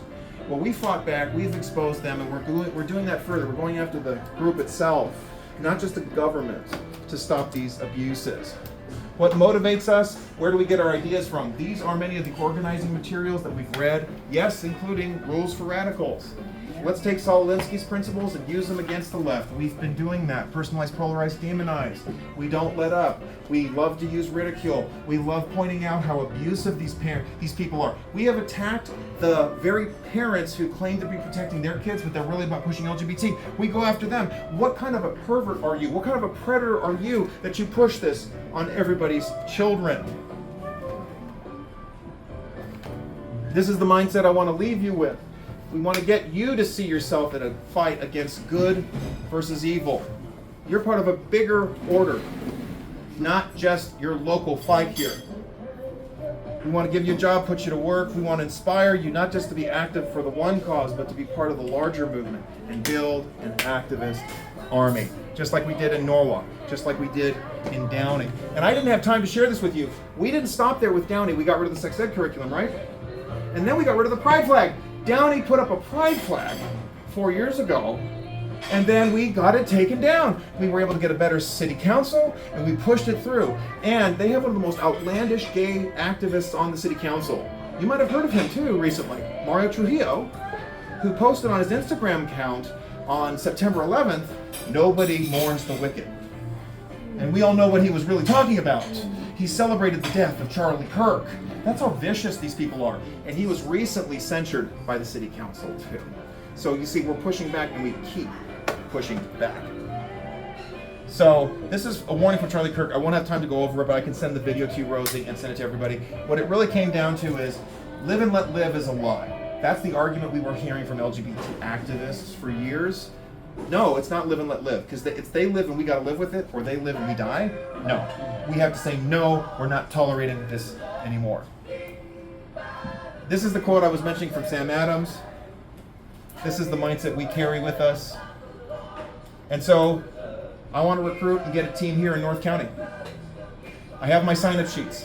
Well, we fought back, we've exposed them, and we're doing that further. We're going after the group itself, not just the government, to stop these abuses. What motivates us? Where do we get our ideas from? These are many of the organizing materials that we've read, yes, including Rules for Radicals. Let's take Saul Alinsky's principles and use them against the left. We've been doing that. Personalized, polarized, demonized. We don't let up. We love to use ridicule. We love pointing out how abusive these people are. We have attacked the very parents who claim to be protecting their kids, but they're really about pushing LGBT. We go after them. What kind of a pervert are you? What kind of a predator are you that you push this on everybody's children? This is the mindset I want to leave you with. We want to get you to see yourself in a fight against good versus evil. You're part of a bigger order, not just your local fight here. We want to give you a job, put you to work. We want to inspire you not just to be active for the one cause, but to be part of the larger movement and build an activist army, just like we did in Norwalk, just like we did in Downey. And I didn't have time to share this with you. We didn't stop there with Downey. We got rid of the sex ed curriculum, right? And then we got rid of the pride flag. Downey put up a pride flag 4 years ago, and then we got it taken down. We were able to get a better city council, and we pushed it through. And they have one of the most outlandish gay activists on the city council. You might have heard of him too recently, Mario Trujillo, who posted on his Instagram account on September 11th, "Nobody mourns the wicked." And we all know what he was really talking about. He celebrated the death of Charlie Kirk. That's how vicious these people are. And he was recently censured by the city council too. So you see, we're pushing back, and we keep pushing back. So this is a warning for Charlie Kirk. I won't have time to go over it, but I can send the video to you, Rosie, and send it to everybody. What it really came down to is live and let live is a lie. That's the argument we were hearing from LGBT activists for years. No, it's not live and let live, because it's they live and we gotta live with it, or they live and we die. No, we have to say, no, we're not tolerating this anymore. This is the quote I was mentioning from Sam Adams. This is the mindset we carry with us. And so I want to recruit and get a team here in North County. I have my sign-up sheets.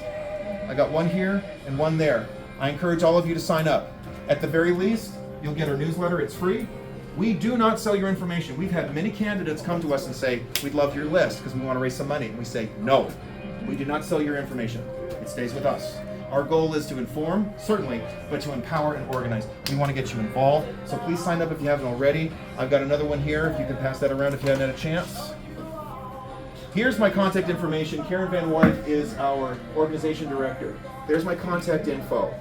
I got one here and one there. I encourage all of you to sign up. At the very least, you'll get our newsletter. It's free. We do not sell your information. We've had many candidates come to us and say, we'd love your list because we want to raise some money. And we say, no, we do not sell your information. It stays with us. Our goal is to inform, certainly, but to empower and organize. We want to get you involved, so please sign up if you haven't already. I've got another one here, if you can pass that around if you haven't had a chance. Here's my contact information. Karen Van White is our organization director. There's my contact info.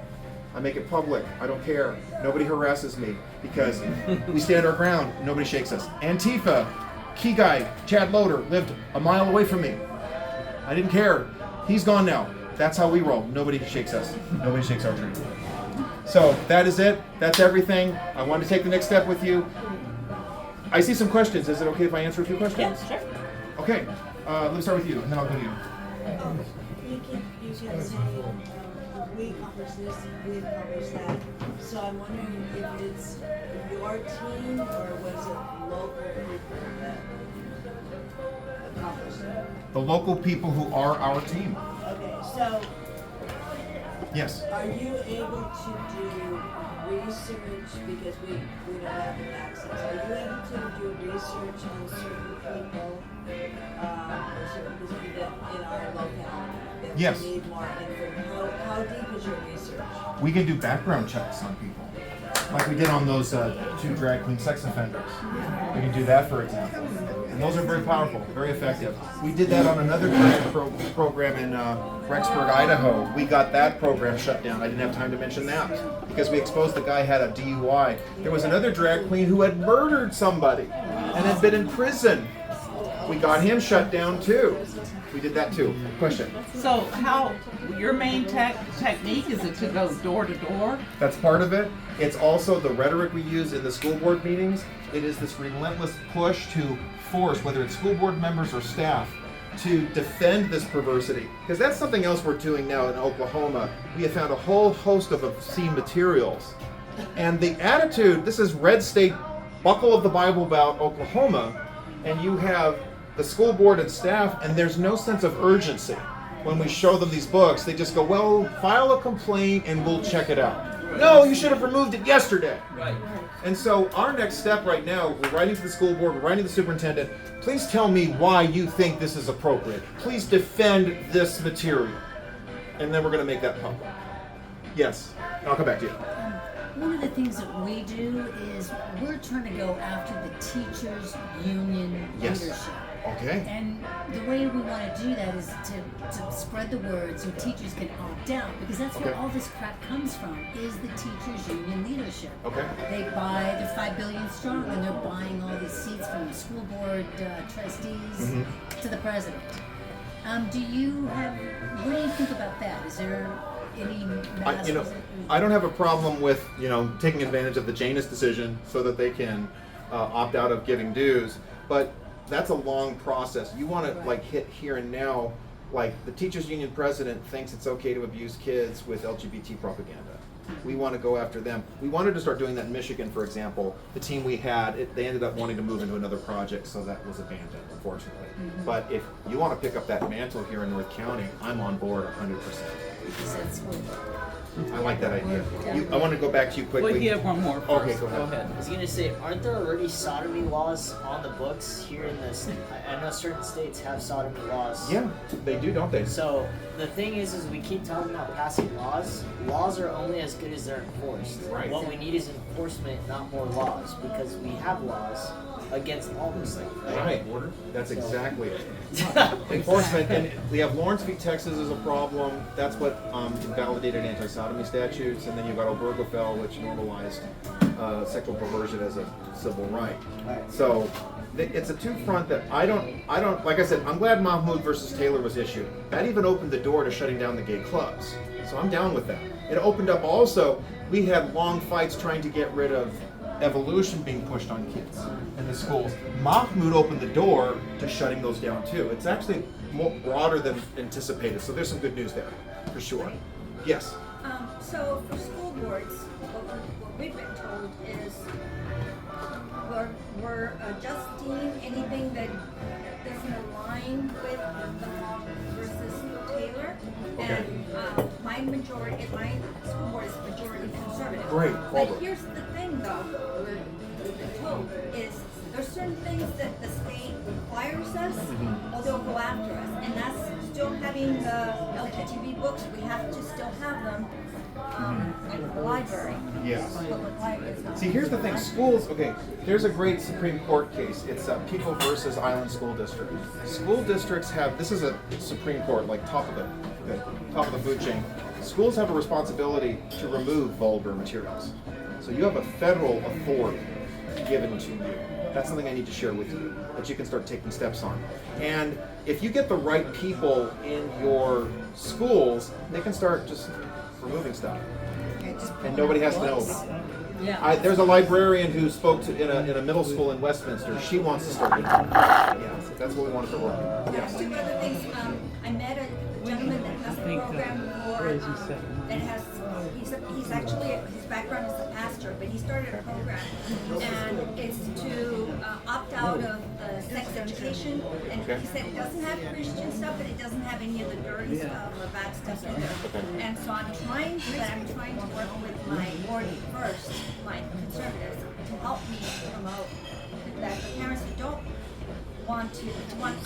I make it public. I don't care. Nobody harasses me because we stand our ground. Nobody shakes us. Antifa, key guy, Chad Loader, lived a mile away from me. I didn't care. He's gone now. That's how we roll. Nobody shakes us. Nobody shakes our dream. So that is it. That's everything. I wanted to take the next step with you. I see some questions. Is it okay if I answer a few questions? Yeah, sure. Okay. Let me start with you, and then I'll go to you. You can say, we accomplished this, we accomplished that. So I'm wondering if it's your team or was it local people that accomplished it? The local people who are our team. Okay, so Yes. are you able to do research because we don't have access? Are you able to do research on certain people, or certain people that in our locality that Yes. we need more info? How deep is your research? We can do background checks on people, like we did on those 2 drag queen sex offenders. We can do that, for example. And those are very powerful, very effective. We did that on another grant program in Rexburg, Idaho. We got that program shut down. I didn't have time to mention that because we exposed the guy had a DUI. There was another drag queen who had murdered somebody and had been in prison. We got him shut down too. We did that too. Question? So how, your main technique, is it to go door to door? That's part of it. It's also the rhetoric we use in the school board meetings. It is this relentless push to force, whether it's school board members or staff, to defend this perversity. Because that's something else we're doing now in Oklahoma. We have found a whole host of obscene materials. And the attitude, this is Red State Buckle of the Bible Belt, Oklahoma, and you have the school board and staff, and there's no sense of urgency. When we show them these books, they just go, well, file a complaint and we'll check it out. No, you should have removed it yesterday. Right. And so our next step right now, we're writing to the school board, we're writing to the superintendent, please tell me why you think this is appropriate. Please defend this material. And then we're going to make that public. Yes, I'll come back to you. One of the things that we do is we're trying to go after the teachers' union leadership. Okay. And the way we want to do that is to spread the word so teachers can opt out, because that's where all this crap comes from, is the teachers' union leadership. Okay. They're 5 billion strong, and they're buying all these seats from the school board trustees to the president. What do you think about that? Is there any I don't have a problem with, taking advantage of the Janus decision so that they can opt out of giving dues, but that's a long process. You want to hit here and now. Like the teachers union president thinks it's okay to abuse kids with LGBT propaganda. We want to go after them. We wanted to start doing that in Michigan, for example. The team we had, they ended up wanting to move into another project, so that was abandoned, unfortunately. But if you want to pick up that mantle here in North County, I'm on board 100%. I like that idea. I want to go back to you quickly. We have one more first. Okay, go ahead. I was gonna say, aren't there already sodomy laws on the books here in this? I know certain states have sodomy laws. Yeah, they do, don't they? So the thing is we keep talking about passing laws. Laws are only as good as they're enforced. Right. What we need is enforcement, not more laws, because we have laws against all those things. Right. That's exactly it. Enforcement, and we have Lawrence v. Texas is a problem. That's what invalidated anti-sodomy statutes, and then you've got Obergefell, which normalized sexual perversion as a civil right. So it's a two-front that I don't. Like I said, I'm glad Mahmoud versus Taylor was issued. That even opened the door to shutting down the gay clubs. So I'm down with that. It opened up also. We had long fights trying to get rid of evolution being pushed on kids in the schools. Mahmoud opened the door to shutting those down too. It's actually more broader than anticipated, so there's some good news there, for sure. Yes? So for school boards, what we've been told is we're adjusting anything that doesn't align with the Long versus Taylor. Okay. And my school board is majority conservative. Great. But here's the thing though, we've been told is there's certain things that the state requires us, or they'll go after us. And that's still having the LGTB books, we have to still have them in the library. Yes. Public library. See, here's the thing. Schools, there's a great Supreme Court case. It's People versus Island School District. School districts have, this is a Supreme Court, like top of the food chain. Schools have a responsibility to remove vulgar materials. So you have a federal authority given to you. That's something I need to share with you that you can start taking steps on. And if you get the right people in your schools, they can start just removing stuff. And nobody has to know about it. Yeah. There's a librarian who spoke to in a middle school in Westminster. She wants to start doing that. Yeah, that's what we want to work on. Yes. Two other things. I met a gentleman that has a program that has. He's actually his background is a pastor, but he started a program, and it's to opt out of sex education. And he said it doesn't have Christian stuff, but it doesn't have any of the dirty stuff or bad stuff in there. And so I'm trying to work with my board first, my conservatives, to help me promote that the parents who don't want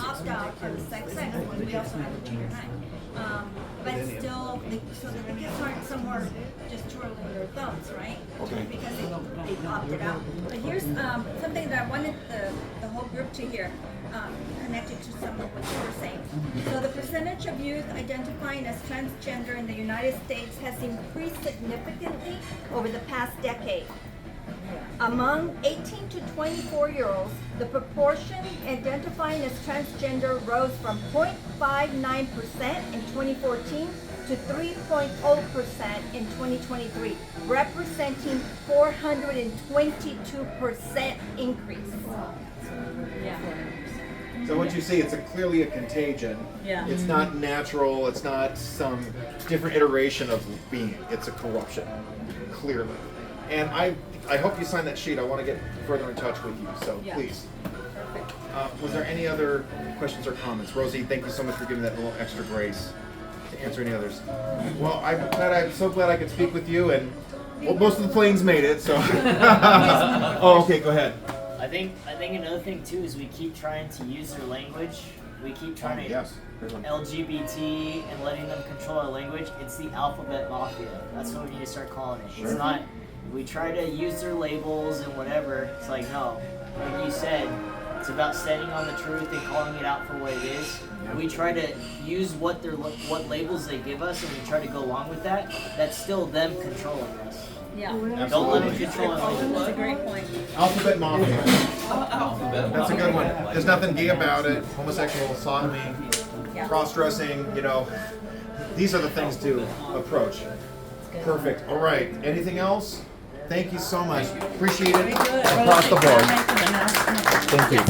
opt out of the sex ed. We also have a junior high. But still, so that the kids aren't somewhere just twirling their thumbs, right? Okay. Because they opted out. But here's something that I wanted the whole group to hear, connected to some of what you were saying. So the percentage of youth identifying as transgender in the United States has increased significantly over the past decade. Among 18 to 24-year-olds, the proportion identifying as transgender rose from 0.59% in 2014 to 3.0% in 2023, representing 422% increase. Yeah. So what you see, it's clearly a contagion. Yeah. It's not natural. It's not some different iteration of being. It's a corruption, clearly. And I hope you sign that sheet. I want to get further in touch with you. So please. Perfect. Was there any other questions or comments? Rosie, thank you so much for giving that little extra grace to answer any others. Well, I'm so glad I could speak with you. And well, most of the planes made it. So. Oh, okay. Go ahead. I think another thing too is we keep trying to use their language. We keep trying to LGBT and letting them control our language. It's the alphabet mafia. That's what we need to start calling it. It's not. We try to use their labels and whatever. It's like no, like you said, it's about standing on the truth and calling it out for what it is. We try to use what labels they give us, and we try to go along with that. That's still them controlling us. Yeah. Don't let them control our language. That's a great point. Alphabet mafia. That's a good one. There's nothing gay about it. Homosexual, sodomy, cross-dressing, these are the things to approach. Perfect. All right. Anything else? Thank you so much. Appreciate it across the board. Thank you.